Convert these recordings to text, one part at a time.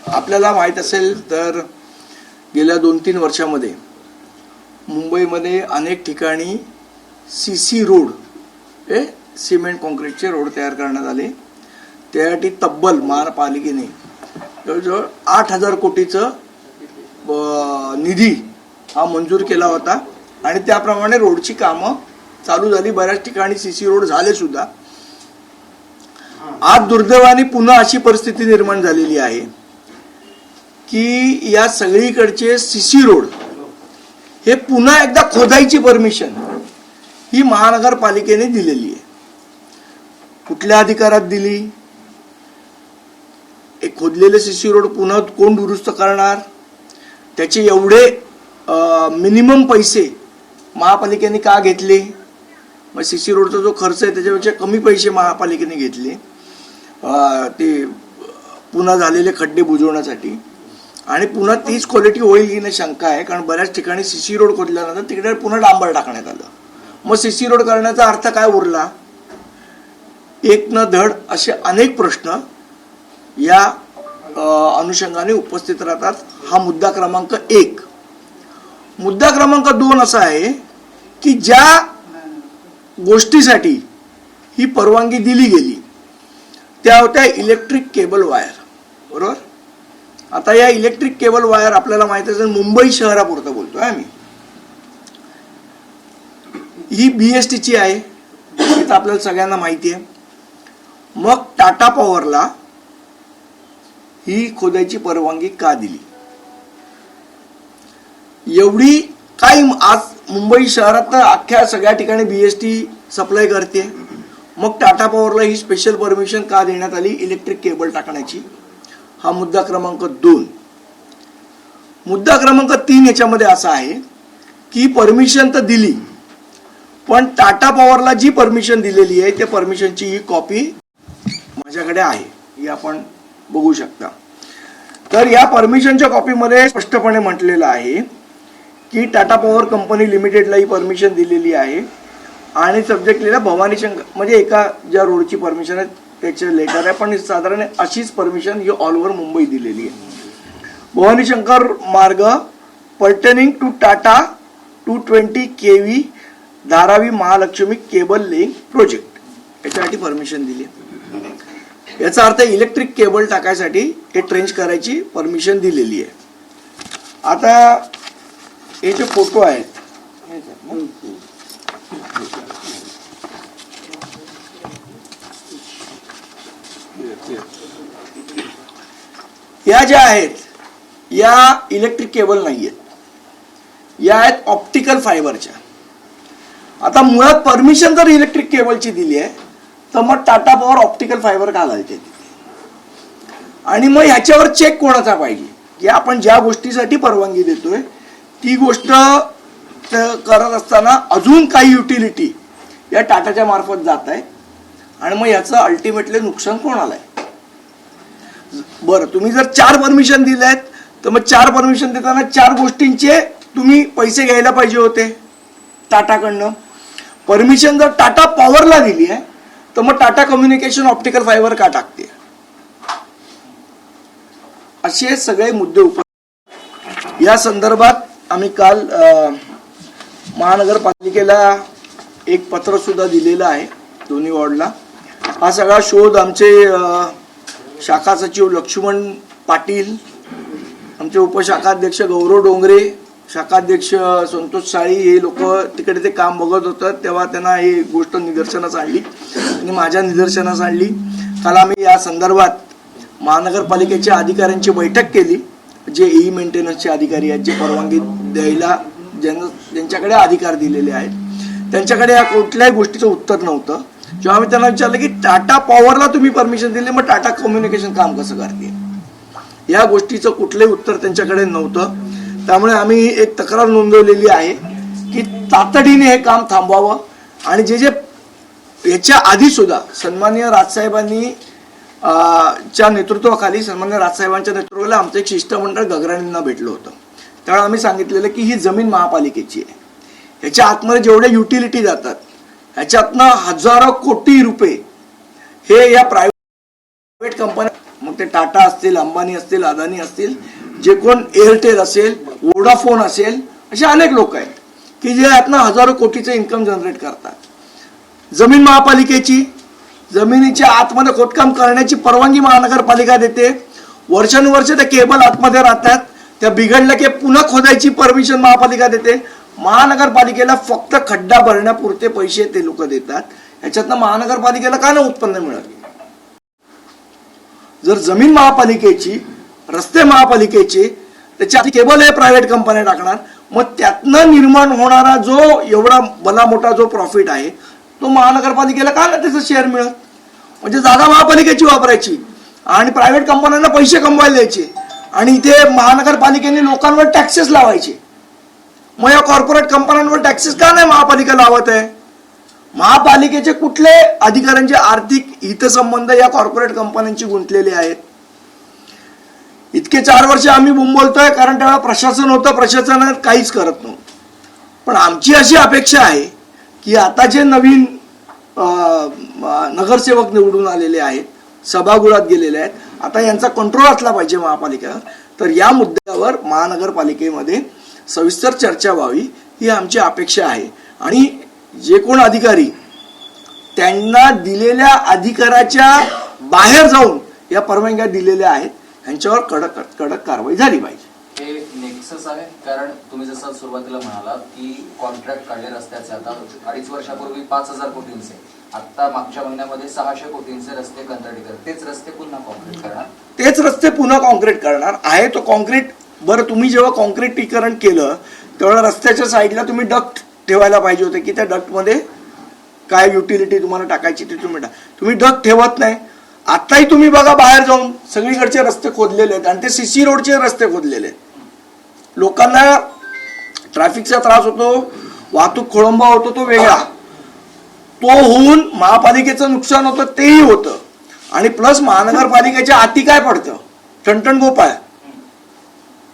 आपल्याला माहित असेल तर गेल्या 2-3 वर्षामध्ये मुंबईमध्ये अनेक ठिकाणी सीसी रोड सिमेंट कॉन्क्रीटचे रोड तयार करण्यात आले. त्यासाठी तब्बल महापालिकेने जवळजवळ 8,000 कोटीचं निधी हा मंजूर केला होता आणि त्याप्रमाणे रोडची कामं चालू झाली. बऱ्याच ठिकाणी सीसी रोड झाले सुद्धा. आज दुर्दैवाने पुन्हा अशी परिस्थिती निर्माण झालेली आहे की या सगळीकडचे सीसी रोड हे पुन्हा एकदा खोदायची परमिशन ही महानगरपालिकेने दिलेली आहे. कुठल्या अधिकारात दिली? एक खोदलेले सीसी रोड पुन्हा कोण दुरुस्त करणार? त्याचे एवढे मिनिमम पैसे महापालिकेने का घेतले? मग सीसी रोडचा जो खर्च आहे त्याच्यापेक्षा कमी पैसे महापालिकेने घेतले ते पुन्हा झालेले खड्डे बुजवण्यासाठी. आणि पुन्हा तीच क्वालिटी होईल ही शंका आहे, कारण बऱ्याच ठिकाणी सीसी रोड खोदल्यानंतर तिकडे पुन्हा डांबर टाकण्यात आलं. मग सीसी रोड करण्याचा अर्थ काय उरला? एक न धड असे अनेक प्रश्न या अनुषंगाने उपस्थित राहतात. हा मुद्दा क्रमांक 1. मुद्दा क्रमांक 2 असा आहे की ज्या गोष्टीसाठी ही परवानगी दिली गेली त्या होत्या इलेक्ट्रिक केबल वायर. बरोबर? आता या इलेक्ट्रिक केबल वायर आपल्याला माहिती असेल मुंबई शहरापुरतं बोलतोय आम्ही. ही BSTची आहे हे तर आपल्याला सगळ्यांना माहिती आहे. मग टाटा पॉवरला ही खोदायची परवानगी का दिली? एवढी काही आज मुंबई शहरात तर अख्ख्या सगळ्या ठिकाणी BST सप्लाय करते. मग टाटा पॉवरला ही स्पेशल परमिशन का देण्यात आली इलेक्ट्रिक केबल टाकण्याची? हा मुद्दा क्रमांक 2. मुद्दा क्रमांक 3 याच्यामध्ये असा आहे की परमिशन तर दिली, पण टाटा पॉवरला जी परमिशन दिलेली आहे त्या परमिशनची ही कॉपी माझ्याकडे आहे, ही आपण बघू शकता. तर या परमिशनच्या कॉपीमध्ये स्पष्टपणे म्हटलेलं आहे की टाटा पॉवर कंपनी लिमिटेडला ही परमिशन दिलेली आहे आणि सब्जेक्ट लिहिला भवानी शंकर, म्हणजे एका ज्या रोडची परमिशन आहे त्याचे लेटर आहे, पण साधारण अशीच परमिशन ही ऑल ओव्हर मुंबई दिलेली आहे. Bhavani Shankar Marg pertaining to Tata 220 kV Dharavi Mahalakshmi cable link project याच्यासाठी परमिशन दिली. याचा अर्थ इलेक्ट्रिक केबल टाकायसाठी हे ट्रेंच करायची परमिशन दिलेली आहे. आता हे जे फोटो आहेत या ज्या आहेत या इलेक्ट्रिक केबल नाही आहेत, या आहेत ऑप्टिकल फायबरच्या. आता मुळात परमिशन जर इलेक्ट्रिक केबलची दिली आहे तर मग टाटा पॉवर ऑप्टिकल फायबर का घालते? आणि मग ह्याच्यावर चेक कोणाचा पाहिजे की आपण ज्या गोष्टीसाठी परवानगी देतोय ती गोष्ट करत असताना अजून काही युटिलिटी या टाटाच्या मार्फत जात आहे आणि मग याचं अल्टिमेटली नुकसान कोणाला आहे? बरं, तुम्ही जर 4 परमिशन दिल्या आहेत तर मग 4 परमिशन देताना 4 गोष्टींचे तुम्ही पैसे घ्यायला पाहिजे होते टाटाकडनं. परमिशन जर टाटा पॉवरला दिली आहे तर मग टाटा कम्युनिकेशन ऑप्टिकल फायबर का टाकते? असे सगळे मुद्दे या संदर्भात आम्ही काल महानगरपालिकेला एक पत्र सुद्धा दिलेलं आहे दोन्ही वॉर्डला. हा सगळा शोध आमचे शाखा सचिव लक्ष्मण पाटील, आमचे उपशाखाध्यक्ष गौरव डोंगरे, शाखाध्यक्ष संतोष साळी हे लोक तिकडे ते काम बघत होतं तेव्हा त्यांना ही गोष्ट निदर्शनास आणली आणि माझ्या निदर्शनास आणली. काल आम्ही या संदर्भात महानगरपालिकेच्या अधिकाऱ्यांची बैठक केली, जे ई मेंटेनन्सचे अधिकारी आहेत, जे परवानगी द्यायला ज्यांच्याकडे अधिकार दिलेले आहेत त्यांच्याकडे या कुठल्याही गोष्टीचं उत्तर नव्हतं. जेव्हा आम्ही त्यांना विचारलं की टाटा पॉवरला तुम्ही परमिशन दिली मग टाटा कम्युनिकेशन काम कसं करते, या गोष्टीचं कुठलंही उत्तर त्यांच्याकडे नव्हतं. त्यामुळे आम्ही एक तक्रार नोंदवलेली आहे की तातडीने हे काम थांबवावं आणि जे याच्या आधी सुद्धा सन्माननीय राजसाहेबांनी च्या नेतृत्वाखाली सन्माननीय राजसाहेबांच्या नेतृत्वाखाली आमचं एक शिष्टमंडळ गगराणींना भेटलं होतं. त्यावेळी आम्ही सांगितलेलं की ही जमीन महापालिकेची आहे, याच्या आतमध्ये जेवढे युटिलिटी जातात ह्याच्यातनं हजारो कोटी रुपये हे या प्रायव्हेट कंपन्या, मग ते टाटा असतील, अंबानी असतील, अदानी असतील, जे कोण एअरटेल असेल, वोडाफोन असेल, असे अनेक लोक आहेत की जे यातनं हजारो कोटीचे इन्कम जनरेट करतात. जमीन महापालिकेची, जमिनीच्या आतमध्ये खोदकाम करण्याची परवानगी महानगरपालिका देते. वर्षानुवर्ष त्या केबल आतमध्ये राहतात, त्या बिघडल्या की पुन्हा खोदायची परमिशन महापालिका देते. महानगरपालिकेला फक्त खड्डा भरण्यापुरते पैसे ते लोक देतात. ह्याच्यातनं महानगरपालिकेला का नाही उत्पन्न मिळत? जर जमीन महापालिकेची, रस्ते महापालिकेचे, त्याच्या केबल हे प्रायव्हेट कंपन्या टाकणार, मग त्यातनं निर्माण होणारा जो एवढा भला मोठा जो प्रॉफिट आहे तो महानगरपालिकेला का नाही त्याचं शेअर मिळत? म्हणजे जागा महापालिकेची वापरायची आणि प्रायव्हेट कंपन्यांना पैसे कमवायला द्यायचे आणि इथे महानगरपालिकेने लोकांवर टॅक्सेस लावायचे. मग या कॉर्पोरेट कंपन्यांवर टॅक्सेस का नाही महापालिका लावत आहे? महापालिकेचे कुठले अधिकाऱ्यांचे आर्थिक हितसंबंध या कॉर्पोरेट कंपन्यांशी गुंतलेले आहेत? इतके 4 वर्ष आम्ही बोलतोय कारण तेव्हा प्रशासन होतं, प्रशासनात काहीच करत नव्हतं. पण आमची अशी अपेक्षा आहे की आता जे नवीन नगरसेवक निवडून आलेले आहेत, सभागृहात गेलेले आहेत, आता यांचा कंट्रोल असला पाहिजे महापालिकेवर. तर या मुद्द्यावर महानगरपालिकेमध्ये सविस्तर चर्चा व्हावी ही आमची अपेक्षा आहे. आणि जे कोण अधिकारी त्यांना दिलेल्या अधिकाराच्या बाहेर जाऊन या परवानग्या दिलेल्या आहेत यांच्यावर कडक कडक कारवाई झाली पाहिजे. हे नेक्सस आहे, कारण तुम्ही जसं सुरुवातीला म्हणालात की कॉन्ट्रॅक्ट काढले रस्त्याचे, आता 2.5 वर्षापूर्वी 5,000 कोटींचे, आता मागच्या महिन्यामध्ये 600 कोटींचे रस्ते कंत्राटी करतात. तेच रस्ते पुन्हा कॉन्क्रीट करणार, तेच रस्ते पुन्हा कॉन्क्रीट करणार आहे. तो कॉन्क्रीट, बरं तुम्ही जेव्हा कॉन्क्रीटीकरण केलं तेव्हा रस्त्याच्या साईडला तुम्ही डक्ट ठेवायला पाहिजे होते की त्या डक्टमध्ये काय युटिलिटी तुम्हाला टाकायची ते तुम्ही डक्ट ठेवत नाही. आताही तुम्ही बघा बाहेर जाऊन सगळीकडचे रस्ते खोदलेले आहेत आणि ते सीसी रोडचे रस्ते खोदलेले आहेत. लोकांना ट्रॅफिकचा त्रास होतो, वाहतूक खोळंबा होतो तो वेगळा, तो होऊन महापालिकेचं नुकसान होतं तेही होतं. आणि प्लस महानगरपालिकेच्या हाती काय पडतं? टणटण गोपाळ,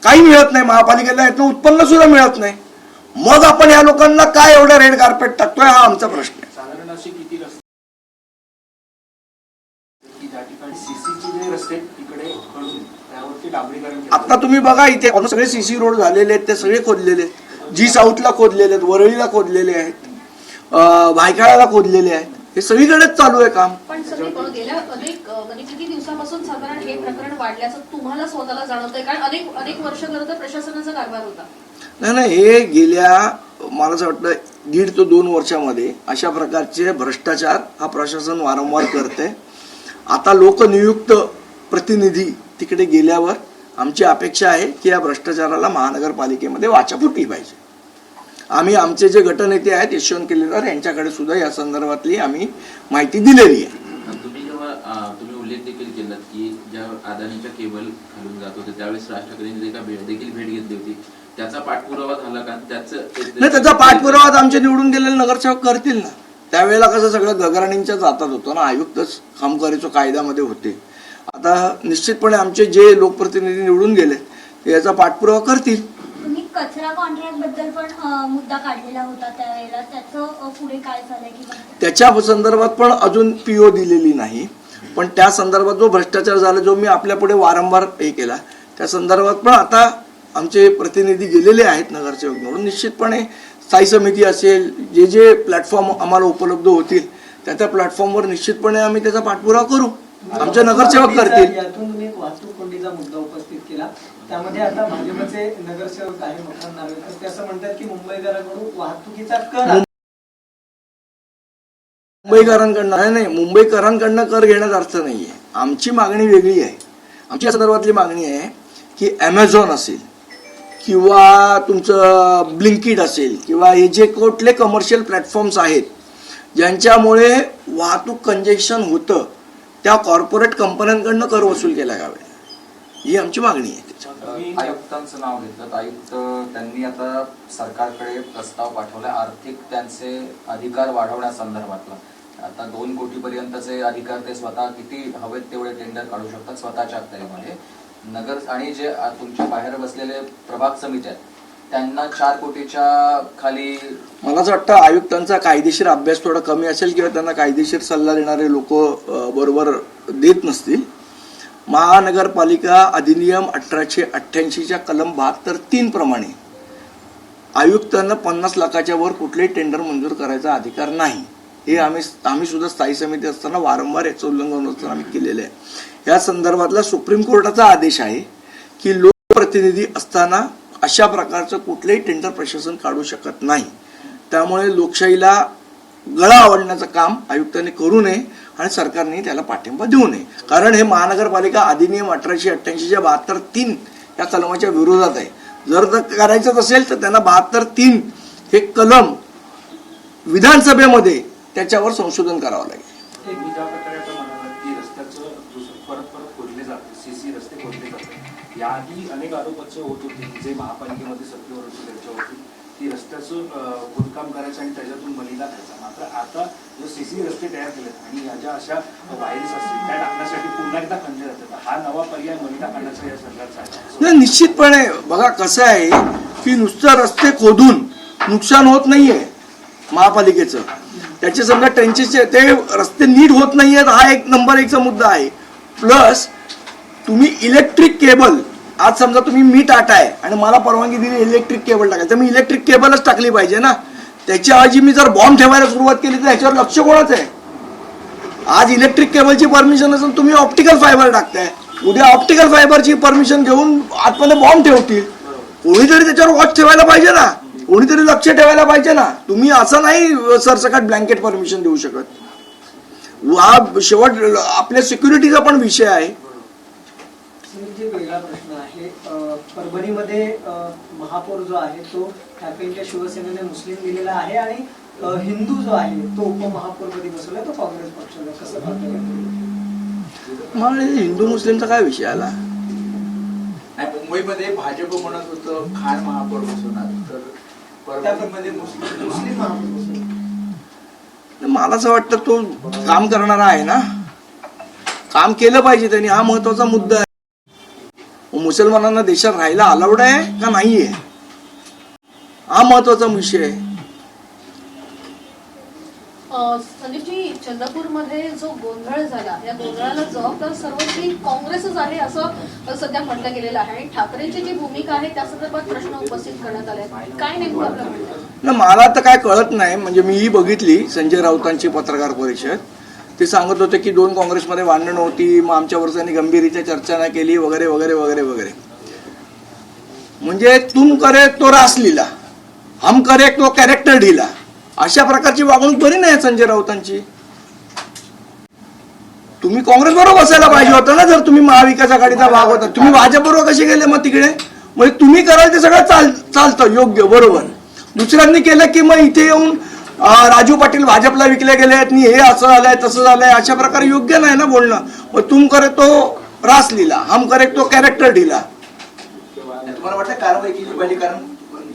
काही मिळत नाही महापालिकेला, यातनं उत्पन्न सुद्धा मिळत नाही. मग आपण या लोकांना काय एवढं रेड कार्पेट टाकतोय हा आमचा प्रश्न आहे. साधारण अशी किती रस्ते की ज्या ठिकाणी सीसीचे जे रस्ते तिकडे खडून त्यावरती डांबरीकरण केलं? आता तुम्ही बघा इथे सगळे सीसी रोड झालेले आहेत, ते सगळे खोदलेले आहेत. जी साऊथला खोदलेले आहेत, वरळीला खोदलेले आहेत, भायखळ्याला खोदलेले आहेत. हे सगळीकडेच चालू आहे काम. पण गेल्या किती दिवसापासून साधारण हे प्रकरण वाढल्याचं तुम्हाला स्वतःला जाणवतंय? कारण अनेक वर्ष खरं तर प्रशासनाचा कारभार होता. नाही, हे गेल्या मला असं वाटतं 1.5 ते 2 वर्षामध्ये अशा प्रकारचे भ्रष्टाचार हा प्रशासन वारंवार करते. आता लोकनियुक्त प्रतिनिधी तिकडे गेल्यावर आमची अपेक्षा आहे की या भ्रष्टाचाराला महानगरपालिकेमध्ये वाचा फुटली पाहिजे. आम्ही आमचे जे गटनेते आहेत यशवंत केलेकर यांच्याकडे सुद्धा या संदर्भातली आम्ही माहिती दिलेली आहे. तुम्ही उल्लेख देखील केलात की ज्या अदानीच्या केबल घालून जात होते त्यावेळेस राज ठाकरेंनी देखील भेट घेतली होती, त्याचा पाठपुरावा झाला का? नाही, त्याचा पाठपुरावा आमचे निवडून गेलेले नगरसेवक करतील ना. त्यावेळेला कसं सगळं गगराणींच्याच हातात होतं ना, आयुक्तच कामगारीच्या कायद्यामध्ये होते. आता निश्चितपणे आमचे जे लोकप्रतिनिधी निवडून गेले ते याचा पाठपुरावा करतील. तुम्ही कचरा कॉन्ट्रॅक्ट बद्दल पण मुद्दा काढलेला होता त्यावेळेला, त्याचं पुढे काय झालंय किंवा त्याच्या संदर्भात पण अजून पीओ दिलेली नाही. पण त्या संदर्भात जो भ्रष्टाचार झाला, जो मी आपल्या पुढे वारंवार हे केला, त्या संदर्भात पण आता आमचे प्रतिनिधी गेलेले आहेत नगरसेवक म्हणून. निश्चितपणे स्थायी समिती असेल, जे जे प्लॅटफॉर्म आम्हाला उपलब्ध होतील त्या प्लॅटफॉर्मवर निश्चितपणे आम्ही त्याचा पाठपुरावा करू. आमचे नगरसेवक करतील. यातून तुम्ही वाहतूक कोंडीचा मुद्दा उपस्थित केला, त्यामध्ये आता भाजपचे नगरसेवक आहे मकरंद नार्वेकर, ते असं म्हणतात की मुंबईकरांकडून वाहतुकीचा कर मुंबईकरांकडनं कर घेण्याचा अर्थ नाहीये. आमची मागणी वेगळी आहे. आमच्या संदर्भातली मागणी आहे की ॲमेझॉन असेल किंवा तुमचं ब्लिंकिट असेल किंवा हे जे कुठले कमर्शियल प्लॅटफॉर्म्स आहेत ज्यांच्यामुळे वाहतूक कंजेशन होतं, त्या कॉर्पोरेट कंपन्यांकडनं कर वसूल केला जावे, ही आमची मागणी आहे. आयुक्तांचं नाव घेतलं, आयुक्त त्यांनी आता सरकारकडे प्रस्ताव पाठवला आर्थिक त्यांचे अधिकार वाढवण्यासंदर्भातला. आता 2 कोटीपर्यंतचे अधिकार ते स्वतः किती हवेत तेवढे टेंडर काढू शकतात स्वतःच्या अखत्यारीमध्ये. नगर आणि जे तुमच्या बाहेर बसलेले प्रभाग समिती आहेत त्यांना 4 कोटीच्या खाली मला असं वाटतं आयुक्तांचा कायदेशीर अभ्यास थोडा कमी असेल किंवा त्यांना कायदेशीर सल्ला देणारे लोक बरोबर देत नसतील. महानगरपालिका अधिनियम 1888च्या कलम 72(3) प्रमाणे आयुक्तांना 50 लाखाच्या वर कुठलेही टेंडर मंजूर करायचा अधिकार नाही. हे आम्ही सुद्धा स्थायी समिती असताना वारंवार याचं उल्लंघन असताना आम्ही केलेलं आहे. या संदर्भातला सुप्रीम कोर्टाचा आदेश आहे की लोकप्रतिनिधी असताना अशा प्रकारचं कुठलंही टेंडर प्रशासन काढू शकत नाही. त्यामुळे लोकशाहीला गळा आवडण्याचं काम आयुक्तांनी करू नये आणि सरकारने त्याला पाठिंबा देऊ नये. कारण हे महानगरपालिका अधिनियम 1888च्या 72(3) या कलमाच्या विरोधात आहे. जर करायचं असेल तर त्यांना 72(3) हे कलम विधानसभेमध्ये त्याच्यावर संशोधन करावं लागेल. एक मी ज्या प्रकारे आता म्हणाला की रस्त्याचं परत परत खोदले जाते, सीसी रस्ते खोदले जातात, याआधी अनेक आरोप होत होते जे महापालिकेमध्ये सत्तेवर होते त्यांच्यावरती की रस्त्याचं खोदकाम करायचं आणि त्याच्यातून मलिदा खायचा. मात्र आता जो सीसी रस्ते तयार केलेत आणि या ज्या अशा वायरीस असतील त्या टाकण्यासाठी पुन्हा एकदा खंडे जातात, हा नवा पर्याय मलिदा काढण्याचा या सरकारचा आहे. नाही, निश्चितपणे बघा कसं आहे की नुसतं रस्ते खोदून नुकसान होत नाहीये महापालिकेचं. त्याचे समजा ट्रेंचेसचे ते रस्ते नीट होत नाहीयेत हा एक नंबर 1चा मुद्दा आहे. प्लस तुम्ही इलेक्ट्रिक केबल आज समजा तुम्ही मी टाटा आहे आणि मला परवानगी दिली इलेक्ट्रिक केबल टाकायचं तर मी इलेक्ट्रिक केबलच टाकली पाहिजे ना. त्याच्याऐवजी मी जर बॉम्ब ठेवायला सुरुवात केली तर ह्याच्यावर लक्ष कोणाचं आहे. आज इलेक्ट्रिक केबलची परमिशन असेल तुम्ही ऑप्टिकल फायबर टाकताय, उद्या ऑप्टिकल फायबरची परमिशन घेऊन आतमध्ये बॉम्ब ठेवतील. कोणीतरी त्याच्यावर वॉच ठेवायला पाहिजे ना, कोणीतरी लक्ष ठेवायला पाहिजे ना. तुम्ही असं नाही सरसकट ब्लँकेट परमिशन देऊ शकत. हा शेवट आपल्या सिक्युरिटीचा पण विषय आहे. जे वेगळा प्रश्न आहे परभणीमध्ये महापौर जो आहे तो ठाकरेंच्या शिवसेनेने मुस्लिम दिलेला आहे आणि हिंदू जो आहे तो उपमहापौर मध्ये बसवला तो काँग्रेस पक्षाला. कसं पाहतो मला हिंदू मुस्लिमचा काय विषय आला. मुंबईमध्ये भाजप म्हणत होतं खान महापौर बसवणार, तर परभणीमध्ये मुस्लिम महापौर बसवणार. मला असं वाटतं तो काम करणारा आहे ना, काम केलं पाहिजे त्यांनी. हा महत्वाचा मुद्दा आहे. मुसलमानांना देशात राहायला अलाउड आहे का नाहीये हा महत्वाचा विषय आहे. संदीपजी, चंद्रपूरमध्ये जो गोंधळ झाला या गोंधळाला जबाबदार सर्वस्वी काँग्रेसच आहे असं सध्या म्हटलं गेलेलं आहे आणि ठाकरेंची जी भूमिका आहे त्या संदर्भात प्रश्न उपस्थित करण्यात आले. काय नेमकं आपलं म्हणणं? मला तर काय कळत नाही. म्हणजे मीही बघितली संजय राऊतांची पत्रकार परिषद. ते सांगत होते की 2 काँग्रेसमध्ये भांडण होती, मग आमच्यावर त्यांनी गंभीररित्या चर्चा नाही केली वगैरे वगैरे वगैरे वगैरे. म्हणजे तुम करे तो रास लीला, हम करे तो कॅरेक्टर ढीला, अशा प्रकारची वागणूक बरी नाही संजय राऊतांची. तुम्ही काँग्रेस बरोबर बसायला पाहिजे होतं ना. जर तुम्ही महाविकास आघाडीचा भाग होता, तुम्ही भाजप बरोबर कसे गेले मग तिकडे. म्हणजे तुम्ही कराल ते सगळं चालतं योग्य बरोबर. दुसऱ्यांनी केलं की मग इथे येऊन राजू पाटील भाजपला विकले गेले आहेत, हे असं झालंय तसं झालंय, अशा प्रकारे योग्य नाही ना बोलणं. मग तुम करे तो रास लीला, हम करे तो कॅरेक्टर ढीला. तुम्हाला वाटतं कारवाई केली पाहिजे, कारण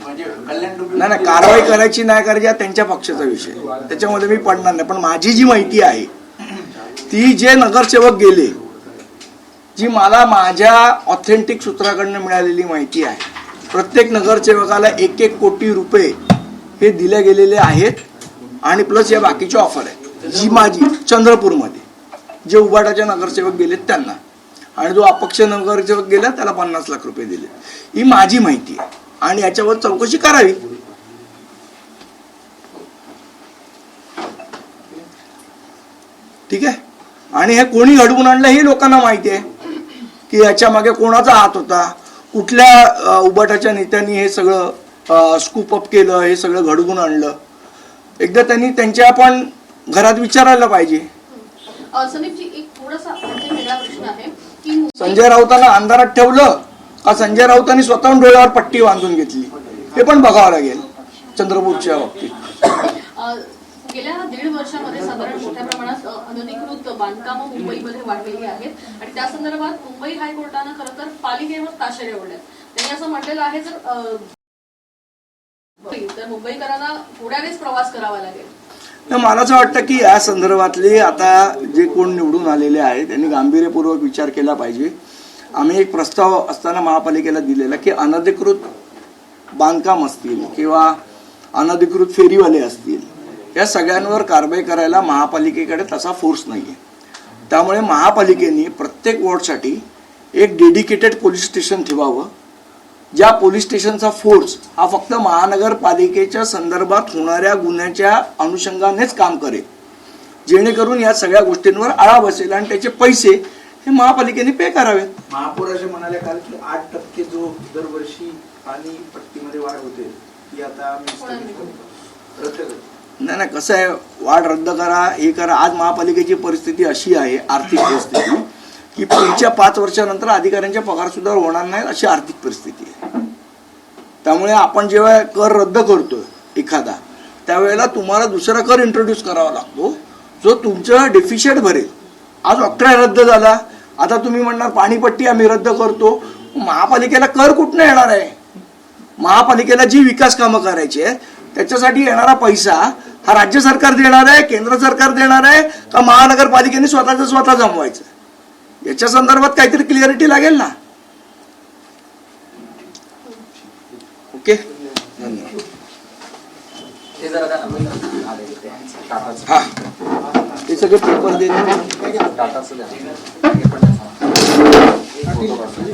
म्हणजे कल्याण नाही, कारवाई करायची नाही करायची हा त्यांच्या पक्षाचा विषय, त्याच्यामध्ये मी पडणार नाही. पण माझी जी माहिती आहे ती जे नगरसेवक गेले, जी मला माझ्या ऑथेंटिक सूत्राकडनं मिळालेली माहिती आहे, प्रत्येक नगरसेवकाला 1-1 कोटी रुपये हे दिले गेलेले आहेत आणि प्लस या बाकीची ऑफर आहे जी माझी चंद्रपूरमध्ये जे उबाटाचे नगरसेवक गेलेत त्यांना, आणि जो अपक्ष नगरसेवक गेला त्याला 50 लाख रुपये दिले. ही माझी माहिती आहे आणि याच्यावर चौकशी करावी. ठीक आहे. आणि हे कोणी घडवून आणलं हे लोकांना माहिती आहे की याच्या मागे कोणाचा हात होता, कुठल्या उबाटाच्या नेत्यांनी हे सगळं स्कूप अप केलं, हे सगळं घडवून आणलं. एकदा त्यांनी त्यांच्या पण घरात विचारायला पाहिजे. संदीपजी, एक थोडासा म्हणजे वेगळा प्रश्न आहे की संजय राऊतांना अंधारात ठेवलं का संजय राऊतांनी स्वतःहून डोळ्यावर पट्टी बांधून घेतली हे पण बघावं लागेल चंद्रपूरच्या बाबतीत. गेल्या 1.5 वर्षामध्ये साधारण मोठ्या प्रमाणात अनधिकृत बांधकामं मुंबईमध्ये वाढलेली आहेत आणि त्या संदर्भात मुंबई हायकोर्टानं खरं तर पालिकेवर ताशेरे ओढलेत. त्यांनी असं म्हटलेलं आहे तर मुंबईकरांना पुण्यानेच प्रवास करावा लागेल. मला असं वाटतं की या संदर्भातले आता जे कोण निवडून आलेले आहेत त्यांनी गांभीर्यपूर्वक विचार केला पाहिजे. आम्ही एक प्रस्ताव असताना महापालिकेला दिलेला की अनधिकृत बांधकाम असतील किंवा अनधिकृत फेरीवाले असतील, या सगळ्यांवर कारवाई करायला महापालिकेकडे तसा फोर्स नाही आहे. त्यामुळे महापालिकेने प्रत्येक वॉर्डसाठी एक डेडिकेटेड पोलीस स्टेशन ठेवावं, ज्या पोलीस स्टेशनचा फोर्स हा फक्त महानगरपालिकेच्या संदर्भात होणाऱ्या गुन्ह्याच्या अनुषंगानेच काम करेल, जेणेकरून या सगळ्या गोष्टींवर आळा बसेल आणि त्याचे पैसे हे महापालिकेने पे करावेत. महापौर असे म्हणाले काल की 8% जो दरवर्षी पाणी पट्टीमध्ये वाढ होते ती आता आम्ही स्थगित करतो, रद्द करतो. नाही, कसं आहे, वाढ रद्द करा, हे करा. आज महापालिकेची परिस्थिती अशी आहे, आर्थिक परिस्थिती, की पुढच्या 5 वर्षानंतर अधिकाऱ्यांच्या पगार सुद्धा होणार नाही अशी आर्थिक परिस्थिती आहे. त्यामुळे आपण जेव्हा कर रद्द करतो एखादा, त्यावेळेला तुम्हाला दुसरा कर इंट्रोड्यूस करावा लागतो जो तुमचं डेफिशिट भरेल. आज ऑक्ट्रा रद्द झाला, आता तुम्ही म्हणणार पाणीपट्टी आम्ही रद्द करतो. महापालिकेला कर कुठनं येणार आहे? महापालिकेला जी विकास कामं करायची आहे त्याच्यासाठी येणारा पैसा हा राज्य सरकार देणार आहे, केंद्र सरकार देणार आहे का महानगरपालिकेने स्वतः जमवायचं? याच्या संदर्भात काहीतरी क्लिअरिटी लागेल ना. ओके, धन्यवाद. ते जरा त्या नवीन आले टाटाचं. हा, हे सगळे पेपर देणे टाटाचं द्या. हे पण द्या. फोटो काढतो.